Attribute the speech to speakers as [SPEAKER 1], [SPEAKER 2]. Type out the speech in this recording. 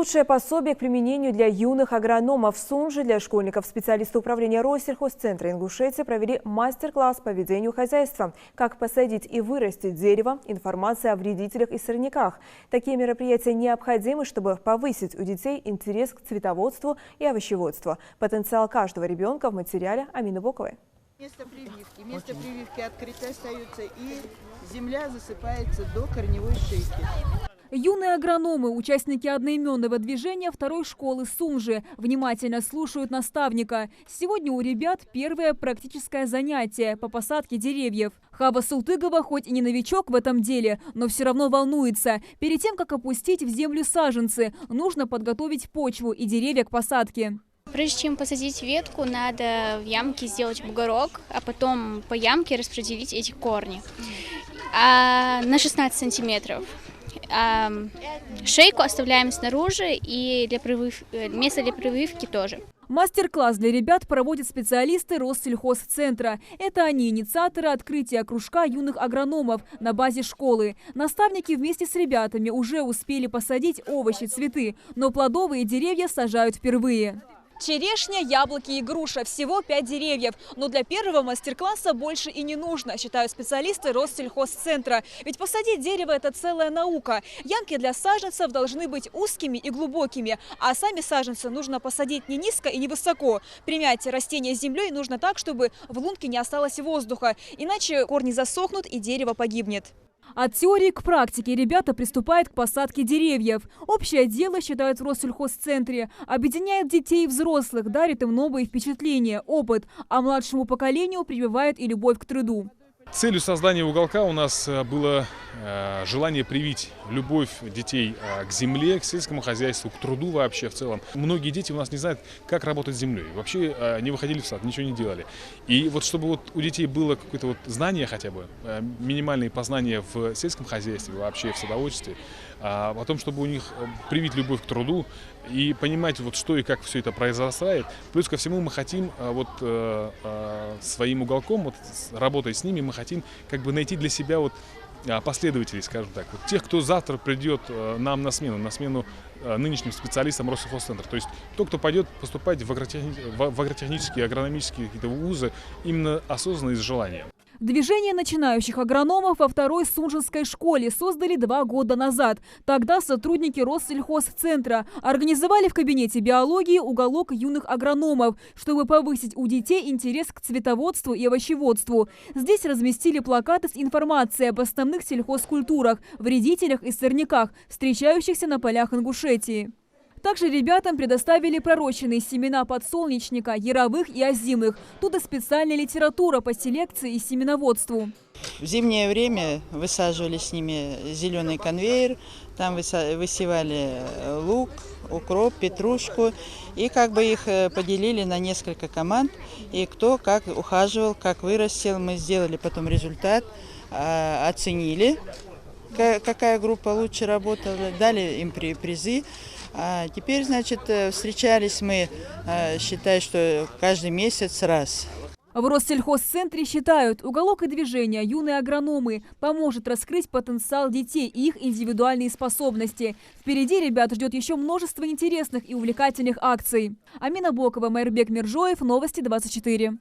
[SPEAKER 1] Лучшее пособие к применению для юных агрономов в Сунже для школьников. Специалисты управления Россельхозцентра Ингушетии провели мастер-класс по ведению хозяйства. Как посадить и вырастить дерево, информация о вредителях и сорняках. Такие мероприятия необходимы, чтобы повысить у детей интерес к цветоводству и овощеводству. Потенциал каждого ребенка в материале Амины Боковой.
[SPEAKER 2] Место прививки открыто остается, и земля засыпается до корневой шейки.
[SPEAKER 3] Юные агрономы, участники одноименного движения второй школы Сунжи, внимательно слушают наставника. Сегодня у ребят первое практическое занятие по посадке деревьев. Хава Султыгова хоть и не новичок в этом деле, но все равно волнуется. Перед тем, как опустить в землю саженцы, нужно подготовить почву и деревья к посадке.
[SPEAKER 4] Прежде чем посадить ветку, надо в ямке сделать бугорок, а потом по ямке распределить эти корни на 16 сантиметров. Шейку оставляем снаружи, и место для прививки тоже.
[SPEAKER 3] Мастер-класс для ребят проводят специалисты Россельхозцентра. Это они инициаторы открытия кружка юных агрономов на базе школы. Наставники вместе с ребятами уже успели посадить овощи, цветы, но плодовые деревья сажают впервые. Черешня, яблоки и груша. Всего 5 деревьев. Но для первого мастер-класса больше и не нужно, считают специалисты Россельхозцентра. Ведь посадить дерево – это целая наука. Ямки для саженцев должны быть узкими и глубокими. А сами саженцы нужно посадить не низко и не высоко. Примять растение землей нужно так, чтобы в лунке не осталось воздуха. Иначе корни засохнут и дерево погибнет. От теории к практике ребята приступают к посадке деревьев. Общее дело, считают в Россельхозцентре, объединяет детей и взрослых, дарит им новые впечатления, опыт, а младшему поколению прививает и любовь к труду.
[SPEAKER 5] Целью создания уголка у нас было желание привить любовь детей к земле, к сельскому хозяйству, к труду вообще в целом. Многие дети у нас не знают, как работать с землей. Вообще не выходили в сад, ничего не делали. И вот чтобы вот у детей было какое-то вот знание хотя бы, минимальные познания в сельском хозяйстве, вообще в садоводстве, о том, чтобы у них привить любовь к труду и понимать, вот что и как все это произрастает. Плюс ко всему мы хотим вот своим уголком, вот, работая с ними, мы хотим как бы найти для себя вот последователей, скажем так, вот тех, кто завтра придет нам на смену нынешним специалистам Россельхозцентра. То есть тот, кто пойдет поступать в агротехнические, агрономические какие-то вузы именно осознанно и с желанием.
[SPEAKER 3] Движение начинающих агрономов во второй сунжинской школе создали 2 года назад. Тогда сотрудники Россельхозцентра организовали в кабинете биологии уголок юных агрономов, чтобы повысить у детей интерес к цветоводству и овощеводству. Здесь разместили плакаты с информацией об основных сельхозкультурах, вредителях и сорняках, встречающихся на полях Ингушетии. Также ребятам предоставили пророщенные семена подсолнечника, яровых и озимых. Тут и специальная литература по селекции и семеноводству.
[SPEAKER 2] В зимнее время высаживали с ними зеленый конвейер, там высевали лук, укроп, петрушку. И как бы их поделили на несколько команд. И кто как ухаживал, как вырастил. Мы сделали потом результат, оценили, какая группа лучше работала, дали им призы. А теперь, значит, встречались мы, считай, что каждый месяц раз.
[SPEAKER 3] В Россельхозцентре считают, уголок и движение «Юные агрономы» поможет раскрыть потенциал детей и их индивидуальные способности. Впереди ребят ждет еще множество интересных и увлекательных акций. Амина Бокова, Майрбек Миржоев, Новости 24.